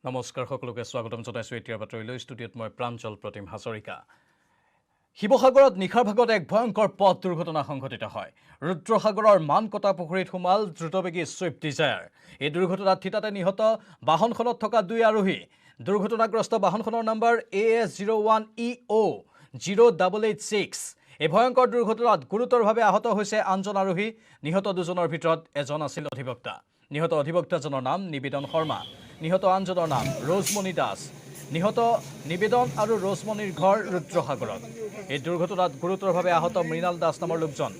নমস্কাৰ সকলোকে স্বাগতম জনাইছোঁ এতিয়াৰ বাতৰিলৈ ষ্টুডিঅ'ত মই প্ৰাঞ্জল প্ৰতিম হাজৰিকা শিৱসাগৰত নিশাৰ ভাগত এক ভয়ংকৰ পথ দুৰ্ঘটনা সংঘটিত হয় ৰুদ্ৰসাগৰৰ মানকটা পুখুৰীত সোমাল দ্ৰুতবেগী ছুইফ্ট ডিজায়াৰ এই দুৰ্ঘটনাত থিতাতে নিহত বাহনখনত থকা দুই আৰোহী দুৰ্ঘটনাগ্ৰস্ত বাহনখনৰ নম্বৰ AS01EO0886 এই ভয়ংকৰ দুৰ্ঘটনাত গুৰুতৰভাৱে আহত হৈছে আনজন আৰোহী নিহত দুজনৰ ভিতৰত এজন আছিল অধিবক্তা নিহত অধিবক্তাজনৰ নাম নিবেদন শৰ্মা নিহত আনজনৰ নাম ৰজমণি দাস নিহত নিবেদন আৰু ৰজমণিৰ ঘৰ ৰুদ্ৰসাগৰত এই দুৰ্ঘটনাত গুৰুতৰভাৱে আহত মৃণাল দাস নামৰ লোকজন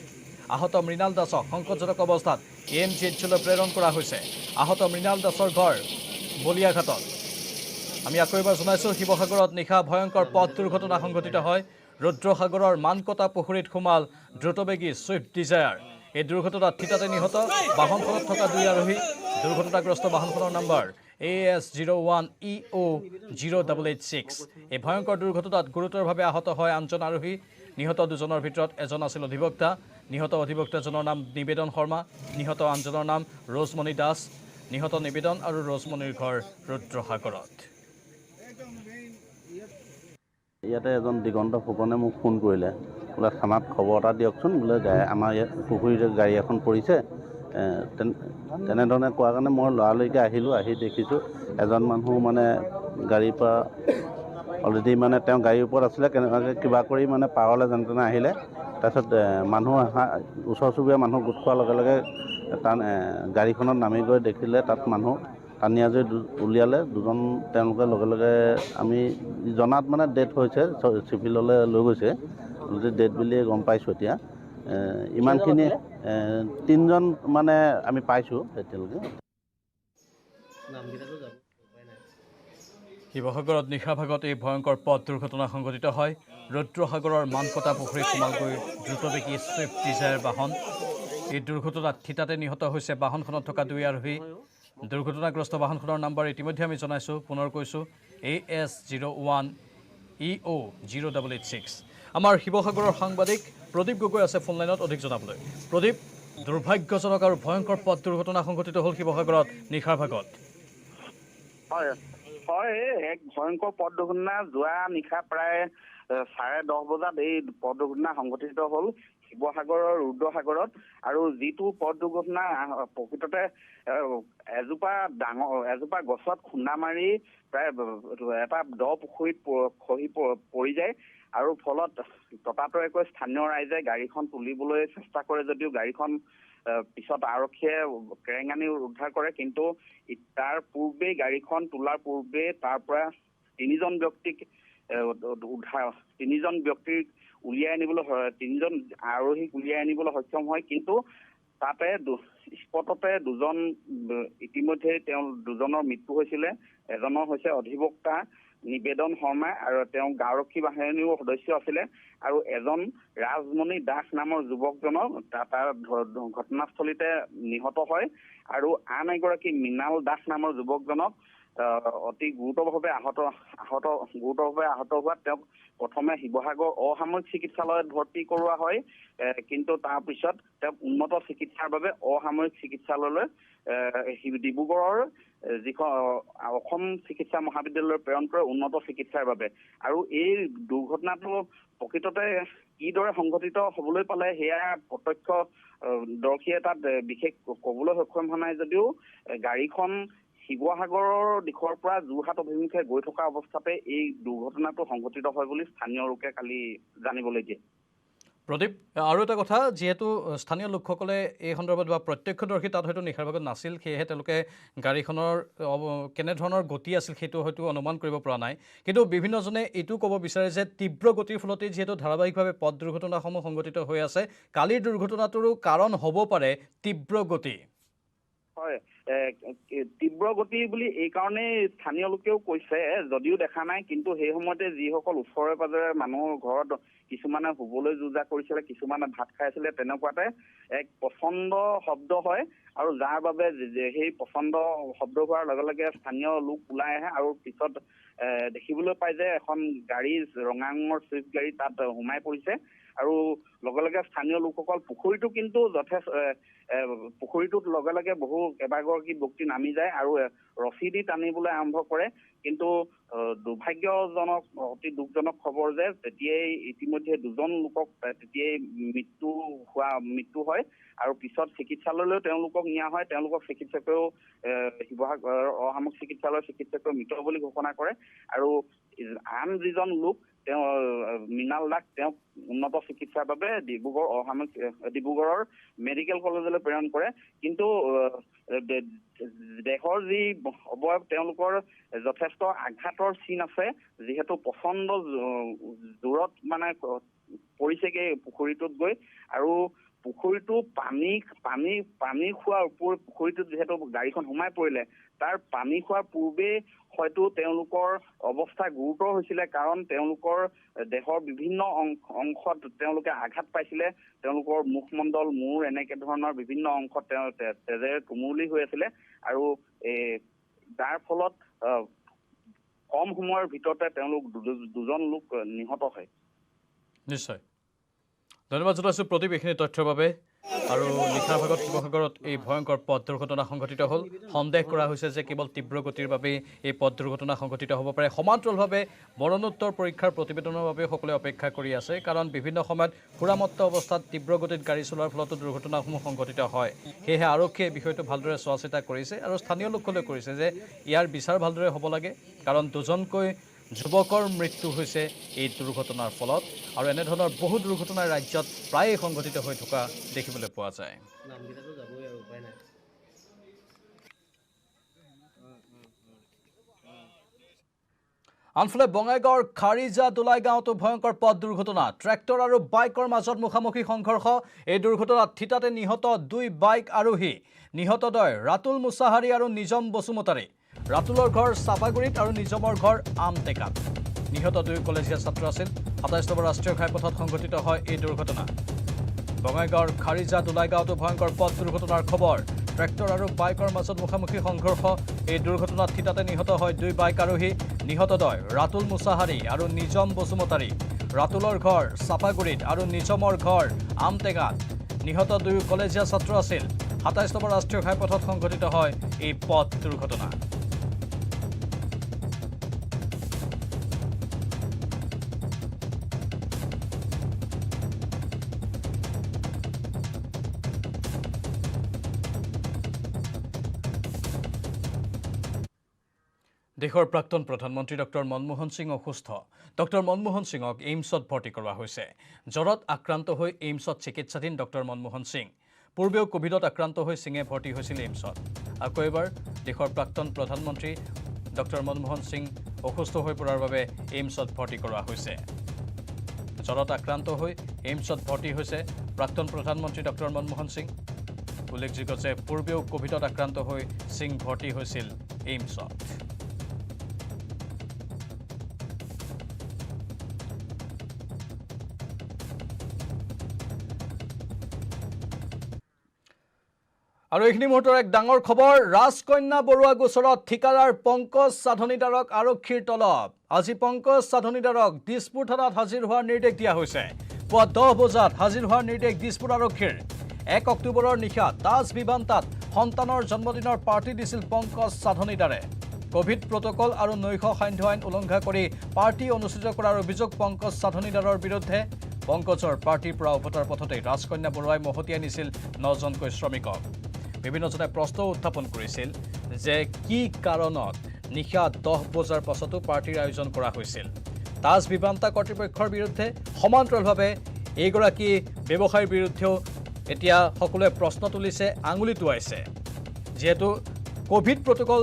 আহত মৃণাল দাসক সংকটজনক অৱস্থাত AMGHলৈ প্ৰেৰণ কৰা হৈছে আহত মৃণাল দাসৰ ঘৰ বলিয়াঘাটত আমি আকৌ এবাৰ জনাইছোঁ শিৱসাগৰত নিশা ভয়ংকৰ পথ দুৰ্ঘটনা সংঘটিত হয় ৰুদ্ৰসাগৰৰ মানকটা পুখুৰীত সোমাল দ্ৰুতবেগী ছুইফ্ট ডিজায়াৰ এই দুৰ্ঘটনাত থিতাতে নিহত বাহনখনত থকা দুই আৰোহী দুৰ্ঘটনাগ্ৰস্ত বাহনখনৰ নম্বৰ AS01EO0886 এই ভয়ংকৰ দুৰ্ঘটনাত গুৰুতৰভাৱে আহত হয় আনজন আৰোহী নিহত দুজনৰ ভিতৰত এজন আছিল অধিবক্তা নিহত অধিবক্তাজনৰ নাম নিবেদন শৰ্মা নিহত আনজনৰ নাম ৰজমণি দাস নিহত নিবেদন আৰু ৰজমণিৰ ঘৰ ৰুদ্ৰসাগৰত ইয়াতে এজন দিগন্ত ফুকনে মোক ফোন কৰিলে বোলে থানাত খবৰ এটা দিয়কচোন বোলে আমাৰ ইয়াত পুখুৰীত গাড়ী এখন পৰিছে তেনেধৰণে কোৱাৰ কাৰণে মই লৰালৰিকৈ আহিলোঁ আহি দেখিছোঁ এজন মানুহ মানে গাড়ীৰ পৰা অলৰেডি মানে তেওঁ গাড়ীৰ ওপৰত আছিলে কেনেবাকৈ কিবা কৰি মানে পাৰলৈ যেনে তেনে আহিলে তাৰপিছত মানুহ ওচৰ চুবুৰীয়া মানুহ গোট খোৱাৰ লগে লগে তাত গাড়ীখনত নামি গৈ দেখিলে তাত মানুহ টানি আজৰি উলিয়ালে দুজন তেওঁলোকে লগে লগে আমি জনাত মানে ডেথ হৈছে চিভিললৈ লৈ গৈছে ডেথ বুলিয়ে গম পাইছোঁ এতিয়া ইমানখিনি তিনিজন মানে আমি পাইছোঁ এতিয়ালৈকে শিৱসাগৰত নিশা ভাগত এই ভয়ংকৰ পথ দুৰ্ঘটনা সংঘটিত হয় ৰুদ্ৰসাগৰৰ মানকটা পুখুৰীত সোমালগৈ দ্ৰুতবেগী ছুইফ্ট ডিজায়াৰ বাহন এই দুৰ্ঘটনাত থিতাতে নিহত হৈছে বাহনখনত থকা দুই আৰোহী দুৰ্ঘটনাগ্ৰস্ত বাহনখনৰ নম্বৰ ইতিমধ্যে আমি জনাইছোঁ পুনৰ কৈছোঁ AS01EO0886 আমাৰ শিৱসাগৰৰ সাংবাদিক প্ৰদীপ গগৈ আছে ফোনলাইনত অধিক জনাবলৈ প্ৰদীপ দুৰ্ভাগ্যজনক আৰু ভয়ংকৰ পথ দুৰ্ঘটনা সংঘটিত হ'ল শিৱসাগৰত নিশাৰ ভাগত হয় হয় এক ভয়ংকৰ পথ দুৰ্ঘটনা যোৱা নিশা প্ৰায় 10:30 বজাত এই পথ দুৰ্ঘটনা সংঘটিত হ'ল শিৱসাগৰৰ ৰুদ্ৰসাগৰত আৰু যিটো পথ দুৰ্ঘটনা প্ৰকৃততে এজোপা গছত খুন্দা মাৰি প্ৰায় এটা দ পুখুৰীত খহি পৰি যায় আৰু ফলত ততাতৈয়াকৈ স্থানীয় ৰাইজে গাড়ীখন তুলিবলৈ চেষ্টা কৰে যদিও গাড়ীখন পিছত আৰক্ষীয়ে কেৰেঙানি উদ্ধাৰ কৰে কিন্তু তাৰ পূৰ্বেই গাড়ীখন তোলাৰ পূৰ্বে তাৰ পৰা তিনিজন ব্যক্তিক উলিয়াই আনিবলৈ তিনিজন আৰোহীক উলিয়াই আনিবলৈ সক্ষম হয় কিন্তু তাতে স্পটতে দুজন ইতিমধ্যে তেওঁ দুজনৰ মৃত্যু হৈছিলে এজনৰ হৈছে অধিবক্তা নিবেদন শৰ্মা আৰু তেওঁ গাঁওৰক্ষী বাহিনীৰ সদস্য আছিলে আৰু এজন ৰাজমণি দাস নামৰ যুৱকজনৰ তাৰ ঘটনাস্থলীতে নিহত হয় আৰু আন এগৰাকী মৃণাল দাস নামৰ যুৱকজনক অতি গুৰুতৰভাৱে আহত হোৱাত তেওঁক প্ৰথমে শিৱসাগৰ অসামৰিক চিকিৎসালয়ত ভৰ্তি কৰোৱা হয় কিন্তু তাৰপিছত তেওঁক উন্নত চিকিৎসাৰ বাবে অসামৰিক চিকিৎসালয়লৈ ডিব্ৰুগড়ৰ যিখন অসম চিকিৎসা মহাবিদ্যালয়লৈ প্ৰেৰণ কৰে উন্নত চিকিৎসাৰ বাবে আৰু এই দুৰ্ঘটনাটো প্ৰকৃততে কিদৰে সংঘটিত হ'বলৈ পালে সেয়া প্ৰত্যক্ষদৰ্শীয়ে তাত বিশেষ ক'বলৈ সক্ষম হোৱা নাই যদিও গাড়ীখন শিৱসাগৰৰ দিশৰ পৰা যোৰহাট অভিমুখে গৈ থকা অৱস্থাতে এই দুৰ্ঘটনাটো সংঘটিত হয় বুলি স্থানীয় লোকে কালি জানিবলৈ দিয়ে প্ৰদীপ আৰু এটা কথা যিহেতু স্থানীয় লোকসকলে এই সন্দৰ্ভত বা প্ৰত্যক্ষদৰ্শী তাত হয়তো নিশাৰ ভাগত নাছিল সেয়েহে তেওঁলোকে গাড়ীখনৰ কেনেধৰণৰ গতি আছিল সেইটো হয়তো অনুমান কৰিব পৰা নাই কিন্তু বিভিন্নজনে এইটো ক'ব বিচাৰে যে তীব্ৰ গতিৰ ফলতেই যিহেতু ধাৰাবাহিকভাৱে পথ দুৰ্ঘটনাসমূহ সংঘটিত হৈ আছে কালিৰ দুৰ্ঘটনাটোৰো কাৰণ হ'ব পাৰে তীব্ৰ গতি হয় তীব্ৰ গতি বুলি এই কাৰণেই স্থানীয় লোকেও কৈছে যদিও দেখা নাই কিন্তু সেই সময়তে যিসকল ওচৰে পাজৰে মানুহৰ ঘৰত কিছুমানে শুবলৈ যুঁজা কৰিছিলে কিছুমানে ভাত খাই আছিলে তেনেকুৱাতে এক প্ৰচণ্ড শব্দ হয় আৰু যাৰ বাবে সেই প্ৰচণ্ড শব্দ হোৱাৰ লগে লগে স্থানীয় লোক ওলাই আহে আৰু পিছত দেখিবলৈ পায় যে এখন গাড়ী ৰঙা ৰঙৰ ছুইফ্ট গাড়ী তাত সোমাই পৰিছে আৰু লগে লগে স্থানীয় লোকসকল পুখুৰীটো কিন্তু যথেষ্ট পুখুৰীটোত লগে লগে বহু কেইবাগৰাকী ব্যক্তি নামি যায় আৰু ৰছী দি টানিবলৈ আৰম্ভ কৰে। কিন্তু দুৰ্ভাগ্যজনক অতি দুখজনক খবৰ যে তেতিয়াই ইতিমধ্যে 2জন লোকক তেতিয়াই মৃত্যু হয় আৰু পিছত চিকিৎসালয়লৈ তেওঁলোকক নিয়া হয়। তেওঁলোকক চিকিৎসকেও শিৱসাগৰ অসামৰিক চিকিৎসালয়ৰ মৃত বুলি ঘোষণা কৰে আৰু আন যিজন লোক তেওঁ মৃণাল দাস তেওঁক উন্নত চিকিৎসাৰ বাবে ডিব্ৰুগড়ৰ মেডিকেল কলেজলৈ প্ৰেৰণ কৰে। কিন্তু দেহৰ যি অৱয়ব তেওঁলোকৰ যথেষ্ট আঘাতৰ চিন আছে, যিহেতু প্ৰচণ্ড জোৰত মানে পৰিছেগৈ পুখুৰীটোত গৈ আৰু পুখুৰীটো পানী খোৱাৰ উপৰি পুখুৰীটোত যিহেতু গাড়ীখন সোমাই পৰিলে তাৰ পানী খোৱাৰ পূৰ্বে হয়তো তেওঁলোকৰ অৱস্থা গুৰুতৰ হৈছিলে, কাৰণ তেওঁলোকৰ দেহৰ বিভিন্ন অংশত তেওঁলোকে আঘাত পাইছিলে। তেওঁলোকৰ মুখমণ্ডল, মূৰ এনেকে ধৰণৰ বিভিন্ন অংশত তেজেৰে তুমুলি হৈ আছিলে আৰু যাৰ ফলত কম সময়ৰ ভিতৰতে তেওঁলোক 2জন লোক নিহত হয়। নিশ্চয় ধন্যবাদ জনাইছোঁ প্ৰদীপ এইখিনি তথ্যৰ বাবে। আৰু নিশাৰ ভাগত শিৱসাগৰত এই ভয়ংকৰ পথ দুৰ্ঘটনা সংঘটিত হ'ল। সন্দেহ কৰা হৈছে যে কেৱল তীব্ৰ গতিৰ বাবেই এই পথ দুৰ্ঘটনা সংঘটিত হ'ব পাৰে। সমান্তৰালভাৱে মৰণোত্তৰ পৰীক্ষাৰ প্ৰতিবেদনৰ বাবে সকলোৱে অপেক্ষা কৰি আছে, কাৰণ বিভিন্ন সময়ত সুৰামত্ত অৱস্থাত তীব্ৰ গতিত গাড়ী চলোৱাৰ ফলতো দুৰ্ঘটনাসমূহ সংঘটিত হয়। সেয়েহে আৰক্ষীয়ে বিষয়টো ভালদৰে চোৱা চিতা কৰিছে আৰু স্থানীয় লোকসকলে কৰিছে যে ইয়াৰ বিচাৰ ভালদৰে হ'ব লাগে, কাৰণ 2জনকৈ যুৱকৰ মৃত্যু হৈছে এই দুৰ্ঘটনাৰ ফলত আৰু এনেধৰণৰ বহু দুৰ্ঘটনা ৰাজ্যত প্ৰায়ে সংঘটিত হৈ থকা দেখিবলৈ পোৱা যায়। আনফালে বঙাইগাঁৱৰ খাৰিজা দোলাই গাঁৱতো ভয়ংকৰ পথ দুৰ্ঘটনা। ট্ৰেক্টৰ আৰু বাইকৰ মাজত মুখামুখি সংঘৰ্ষ। এই দুৰ্ঘটনাত থিতাতে নিহত 2 বাইক আৰোহী। নিহতদ্বয় ৰাতুল মুছাহাৰী আৰু নিজম বসুমতাৰী। ৰাতুলৰ ঘৰ চাপাগুৰিত আৰু নিজমৰ ঘৰ আমটেকাত। নিহত 2 কলেজীয়া ছাত্ৰ আছিল। 27 নম্বৰ ৰাষ্ট্ৰীয় ঘাইপথত সংঘটিত হয় এই দুৰ্ঘটনা। বঙাইগাঁৱৰ খাৰিজা দোলাই গাঁৱতো ভয়ংকৰ পথ দুৰ্ঘটনাৰ খবৰ। ট্ৰেক্টৰ আৰু বাইকৰ মাজত মুখামুখি সংঘৰ্ষ। এই দুৰ্ঘটনাত থিতাতে নিহত হয় 2 বাইক আৰোহী। নিহতদ্বয় ৰাতুল মুছাহাৰী আৰু নিজম বসুমতাৰী। ৰাতুলৰ ঘৰ চাপাগুৰিত আৰু নিজমৰ ঘৰ আমটেঙাত। নিহত 2 কলেজীয়া ছাত্ৰ আছিল। 27 নম্বৰ ৰাষ্ট্ৰীয় ঘাইপথত সংঘটিত হয় এই পথ দুৰ্ঘটনা। দেশৰ প্ৰাক্তন প্ৰধানমন্ত্ৰী ডক্টৰ মনমোহন সিং অসুস্থ। ডক্টৰ মনমোহন সিঙক এইমছত ভৰ্তি কৰোৱা হৈছে। জ্বৰত আক্ৰান্ত হৈ এইমছত চিকিৎসাধীন ডক্টৰ মনমোহন সিং। পূৰ্বেও কোভিডত আক্ৰান্ত হৈ সিঙে ভৰ্তি হৈছিল এইমছত। আকৌ এবাৰ দেশৰ প্ৰাক্তন প্ৰধানমন্ত্ৰী ডক্টৰ মনমোহন সিং অসুস্থ হৈ পৰাৰ বাবে এইমছত ভৰ্তি কৰোৱা হৈছে। জ্বৰত আক্ৰান্ত হৈ এইমছত ভৰ্তি হৈছে প্ৰাক্তন প্ৰধানমন্ত্ৰী ডক্টৰ মনমোহন সিং। উল্লেখযোগ্য যে পূৰ্বেও কোভিডত আক্ৰান্ত হৈ সিং ভৰ্তি হৈছিল এইমছত। আৰু এইখিনি মুহূৰ্তৰ এক ডাঙৰ খবৰ। ৰাজকন্যা বৰুৱা গোচৰত ঠিকাদাৰ পংকজ সাধনীদাৰক আৰক্ষীৰ তলব। আজি পংকজ সাধনীদাৰক দিছপুৰ থানাত হাজিৰ হোৱাৰ নিৰ্দেশ দিয়া হৈছে। পুৱা 10 বজাত হাজিৰ হোৱাৰ নিৰ্দেশ দিছপুৰ আৰক্ষীৰ। 1 অক্টোবৰৰ নিশা তাজ বিমানতাত সন্তানৰ জন্মদিনৰ পাৰ্টি দিছিল পংকজ সাধনীদাৰে। কোভিড প্ৰটকল আৰু নৈশ সান্ধ্য আইন উলংঘা কৰি পাৰ্টি অনুষ্ঠিত কৰাৰ অভিযোগ পংকজ সাধনীদাৰৰ বিৰুদ্ধে। পংকজৰ পাৰ্টিৰ পৰা উভতাৰ পথতে ৰাজকন্যা বৰুৱাই মহতিয়াই নিছিল 9জনকৈ শ্ৰমিকক। বিভিন্নজনে প্ৰশ্ন উত্থাপন কৰিছিল যে কি কাৰণত নিশা 10 বজাৰ পাছতো পাৰ্টিৰ আয়োজন কৰা হৈছিল। তাজ বিমানতা কৰ্তৃপক্ষৰ বিৰুদ্ধে সমান্তৰালভাৱে এইগৰাকী ব্যৱসায়ীৰ বিৰুদ্ধেও এতিয়া সকলোৱে প্ৰশ্ন তুলিছে, আঙুলি টোৱাইছে। যিহেতু কোভিড প্ৰটকল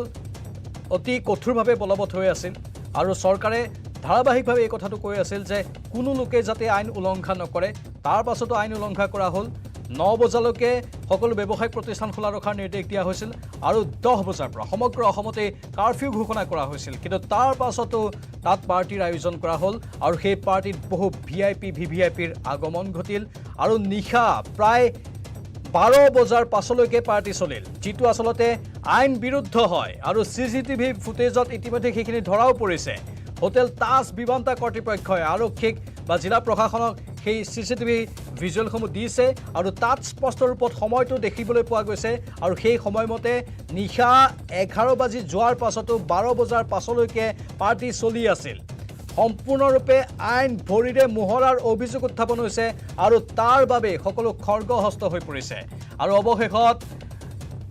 অতি কঠোৰভাৱে বলবৎ হৈ আছিল আৰু চৰকাৰে ধাৰাবাহিকভাৱে এই কথাটো কৈ আছিল যে কোনো লোকে যাতে আইন উলংঘা নকৰে। তাৰ পাছতো আইন উলংঘা কৰা হ'ল। 9 বজালৈকে সকলো ব্যৱসায়িক প্ৰতিষ্ঠান খোলা ৰখাৰ নিৰ্দেশ দিয়া হৈছিল আৰু 10 বজাৰ পৰা সমগ্ৰ অসমতে কাৰফিউ ঘোষণা কৰা হৈছিল। কিন্তু তাৰ পাছতো তাত পাৰ্টিৰ আয়োজন কৰা হ'ল আৰু সেই পাৰ্টিত বহু VIP VVIPৰ আগমন ঘটিল আৰু নিশা প্ৰায় 12 বজাৰ পাছলৈকে পাৰ্টি চলিল, যিটো আচলতে আইন বিৰুদ্ধ হয় আৰু CCTV ফুটেজত ইতিমধ্যে সেইখিনি ধৰাও পৰিছে। হোটেল তাজ বিমানতা কৰ্তৃপক্ষই আৰক্ষীক বা জিলা প্ৰশাসনক সেই CCTV ভিজুৱেলসমূহ দিছে আৰু তাত স্পষ্ট ৰূপত সময়টো দেখিবলৈ পোৱা গৈছে আৰু সেই সময়মতে নিশা 11 বাজি যোৱাৰ পাছতো 12 বজাৰ পাছলৈকে পাৰ্টি চলি আছিল সম্পূৰ্ণৰূপে আইন ভৰিৰে মোহৰাৰ অভিযোগ উত্থাপন হৈছে আৰু তাৰ বাবে সকলো খৰ্গহস্ত হৈ পৰিছে আৰু অৱশেষত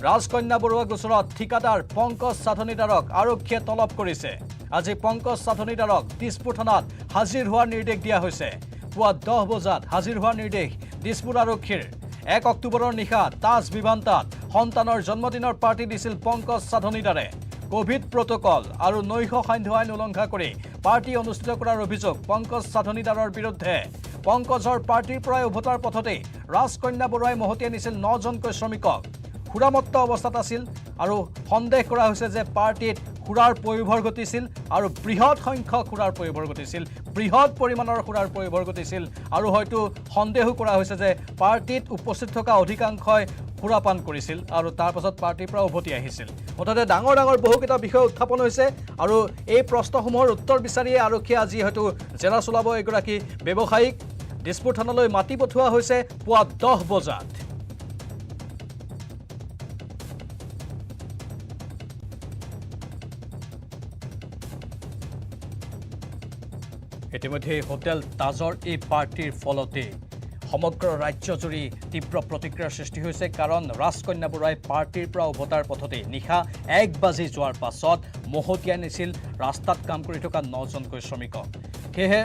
ৰাজকন্যা বৰুৱা গোচৰত ঠিকাদাৰ পংকজ সাধনীদাৰক আৰক্ষীয়ে তলব কৰিছে আজি পংকজ সাধনীদাৰক দিছপুৰ থানাত হাজিৰ হোৱাৰ নিৰ্দেশ দিয়া হৈছে পুৱা 10 বজাত হাজিৰ হোৱাৰ নিৰ্দেশ দিছপুৰ আৰক্ষীৰ 1 অক্টোবৰৰ নিশা তাজ বিমানতাত সন্তানৰ জন্মদিনৰ পাৰ্টি দিছিল পংকজ সাধনীদাৰে কোভিড প্ৰটকল আৰু নৈশ সান্ধ্য আইন উলংঘা কৰি পাৰ্টি অনুষ্ঠিত কৰাৰ অভিযোগ পংকজ সাধনীদাৰৰ বিৰুদ্ধে পংকজৰ পাৰ্টিৰ পৰাই উভতাৰ পথতে ৰাজকন্যা বৰুৱাই মহতিয়াই নিছিল 9জনকৈ শ্ৰমিকক খুৰামত্ত অৱস্থাত আছিল আৰু সন্দেহ কৰা হৈছে যে পাৰ্টিত খুৰাৰ পয়োভৰ ঘটিছিল আৰু বৃহৎ সংখ্যক খুৰাৰ পয়োভৰ ঘটিছিল বৃহৎ পৰিমাণৰ খুৰাৰ পয়োভৰ ঘটিছিল আৰু হয়তো সন্দেহো কৰা হৈছে যে পাৰ্টিত উপস্থিত থকা অধিকাংশই খুৰাপান কৰিছিল আৰু তাৰ পাছত পাৰ্টিৰ পৰা উভতি আহিছিল মুঠতে ডাঙৰ ডাঙৰ বহুকেইটা বিষয় উত্থাপন হৈছে আৰু এই প্ৰশ্নসমূহৰ উত্তৰ বিচাৰিয়ে আৰক্ষীয়ে আজি হয়তো জেৰা চলাব এগৰাকী ব্যৱসায়িক দিছপুৰ থানালৈ মাতি পঠোৱা হৈছে পুৱা 10 বজাত ইতিমধ্যে হোটেল তাজৰ এই পাৰ্টিৰ ফলতে সমগ্ৰ ৰাজ্যজুৰি তীব্ৰ প্ৰতিক্ৰিয়াৰ সৃষ্টি হৈছে কাৰণ ৰাজকন্যা বৰুৱাই পাৰ্টিৰ পৰা উভতাৰ পথতে নিশা 1 বাজি যোৱাৰ পাছত মহতিয়াই নিছিল ৰাস্তাত কাম কৰি থকা 9জনকৈ শ্ৰমিকক সেয়েহে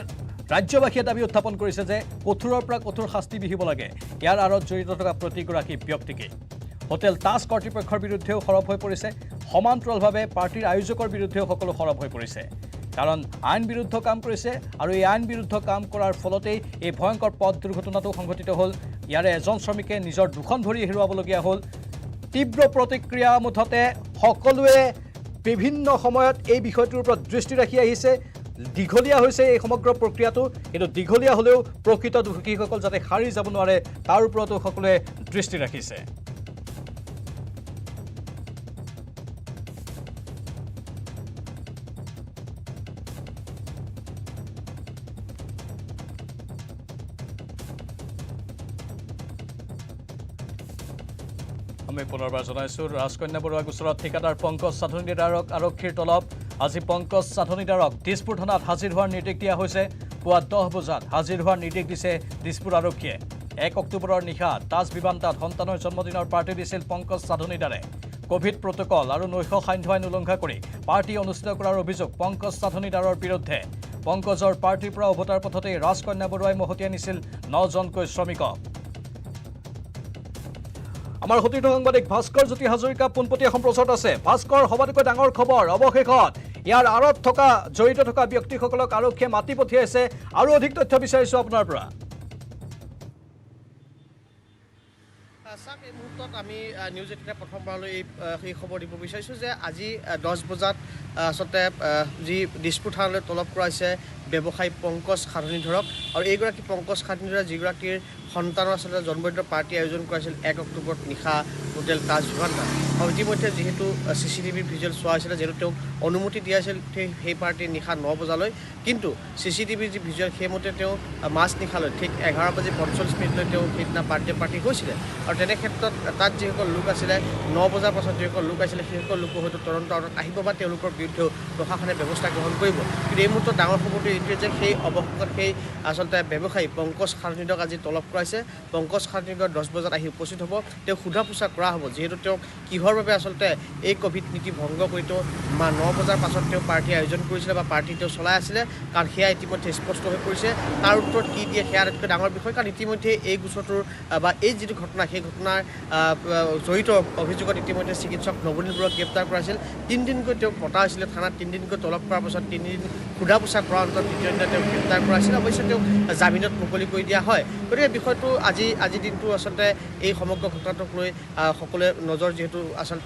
ৰাজ্যবাসীয়ে দাবী উত্থাপন কৰিছে যে কঠোৰৰ পৰা কঠোৰ শাস্তি বিহিব লাগে ইয়াৰ আঁৰত জড়িত থকা প্ৰতিগৰাকী ব্যক্তিকে হোটেল তাজ কৰ্তৃপক্ষৰ বিৰুদ্ধেও সৰব হৈ পৰিছে সমান্তৰালভাৱে পাৰ্টিৰ আয়োজকৰ বিৰুদ্ধেও সকলো সৰব হৈ পৰিছে কাৰণ আইন বিৰুদ্ধ কাম কৰিছে আৰু এই আইন বিৰুদ্ধ কাম কৰাৰ ফলতেই এই ভয়ংকৰ পথ দুৰ্ঘটনাটো সংঘটিত হ'ল ইয়াৰে এজন শ্ৰমিকে নিজৰ দুখন ভৰি হেৰুৱাবলগীয়া হ'ল তীব্ৰ প্ৰতিক্ৰিয়া মুঠতে সকলোৱে বিভিন্ন সময়ত এই বিষয়টোৰ ওপৰত দৃষ্টি ৰাখি আহিছে দীঘলীয়া হৈছে এই সমগ্ৰ প্ৰক্ৰিয়াটো কিন্তু দীঘলীয়া হ'লেও প্ৰকৃত দোষীসকল যাতে সাৰি যাব নোৱাৰে তাৰ ওপৰতো সকলোৱে দৃষ্টি ৰাখিছে আমি পুনৰবাৰ জনাইছো ৰাজকন্যা বৰুৱা গোচৰত ঠিকাদাৰ পংকজ সাধনীদাৰক আৰক্ষীৰ তলব আজি পংকজ সাধনীদাৰক দিছপুৰ থানাত হাজিৰ হোৱাৰ নিৰ্দেশ দিয়া হৈছে পুৱা 10 বজাত হাজিৰ হোৱাৰ নিৰ্দেশ দিছে দিছপুৰ আৰক্ষীয়ে 1 অক্টোবৰৰ নিশা তাজ বিমানতাত সন্তানৰ জন্মদিনৰ পাৰ্টি দিছিল পংকজ সাধনীদাৰে কোভিড প্ৰটকল আৰু নৈশ সান্ধ্য আইন উলংঘা কৰি পাৰ্টি অনুষ্ঠিত কৰাৰ অভিযোগ পংকজ সাধনীদাৰৰ বিৰুদ্ধে পংকজৰ পাৰ্টিৰ পৰা উভতাৰ পথতে ৰাজকন্যা বৰুৱাই মহতিয়াই নিছিল 9জনকৈ শ্ৰমিকক আমাৰ সতীৰ্থ সাংবাদিক ভাস্কৰ জ্যোতি হাজৰিকা পোনপটীয়া সম্প্ৰচাৰত আছে ভাস্কৰ সবাতোকৈ ডাঙৰ খবৰ অৱশেষত ইয়াৰ আঁৰত থকা জড়িত থকা ব্যক্তিসকলক আৰক্ষীয়ে মাতি পঠিয়াইছে আৰু অধিক তথ্য বিচাৰিছো আপোনাৰ পৰা এই মুহূৰ্তত আমি নিউজ 18 প্ৰথমবাৰলৈ এই খবৰ দিব বিচাৰিছোঁ যে আজি 10 বজাত আচলতে যি দিছপুৰ থানালৈ তলব কৰা হৈছে ব্যৱসায়ী পংকজ সাধনীধৰক আৰু এইগৰাকী পংকজ সাধনীধৰ যিগৰাকীৰ সন্তানৰ আচলতে জন্মদিনৰ পাৰ্টি আয়োজন কৰিছিল 1 অক্টোবৰত নিশা হোটেল তাজ বিমানতাত আৰু ইতিমধ্যে যিহেতু CCTV ভিজুৱেল চোৱা হৈছিলে যিহেতু তেওঁক অনুমতি দিয়া আছিল সেই পাৰ্টিৰ নিশা 9 বজালৈ কিন্তু CCTV যি ভিজুৱেল সেইমতে তেওঁ মাছ নিশালৈ ঠিক 11:45 তেওঁ সেইদিনা পাৰ্টি হৈছিলে আৰু তেনে ক্ষেত্ৰত তাত যিসকল লোক আছিলে 9 বজাৰ পাছত যিসকল লোক আছিলে সেইসকল লোক হয়তো তদন্ত আহিব বা তেওঁলোকৰ বিৰুদ্ধেও প্ৰশাসনে ব্যৱস্থা গ্ৰহণ কৰিব কিন্তু এই মুহূৰ্তত ডাঙৰ খবৰটো এইটোৱে যে সেই অৱশেষত সেই আচলতে ব্যৱসায়ী পংকজ সাধনীধৰক আজি তলব কৰাইছে পংকজ সাধনীধৰ 10 বজাত আহি উপস্থিত হ'ব তেওঁ সোধা পোছা কৰা হ'ব যিহেতু তেওঁক কিহৰ বাবে আচলতে এই কোভিড নীতি ভংগ কৰি তেওঁ 9 বজাৰ পাছত তেওঁ পাৰ্টি আয়োজন কৰিছিলে বা পাৰ্টি তেওঁ চলাই আছিলে কাৰণ সেয়া ইতিমধ্যে স্পষ্ট হৈ পৰিছে তাৰ উত্তৰত কি দিয়ে সেয়া আটাইতকৈ ডাঙৰ বিষয় কাৰণ ইতিমধ্যে এই গোচৰটোৰ বা এই যিটো ঘটনা সেই ঘটনাৰ জড়িত অভিযোগত ইতিমধ্যে চিকিৎসক নৱনীল বৰুৱাক গ্ৰেপ্তাৰ কৰাইছিল 3 দিনকৈ তেওঁক মতা হৈছিলে থানাত 3 দিনকৈ তলব কৰাৰ পাছত 3 দিন সোধা পোছা কৰাৰ অন্তত দ্বিতীয় দিনা তেওঁক গ্ৰেপ্তাৰ কৰাইছিল অৱশ্যে তেওঁক জামিনত মুকলি কৰি দিয়া হয় গতিকে বিষয়টো আজি দিনটো আচলতে এই সমগ্ৰ ঘটনাটোক লৈ সকলোৱে নজৰ যিহেতু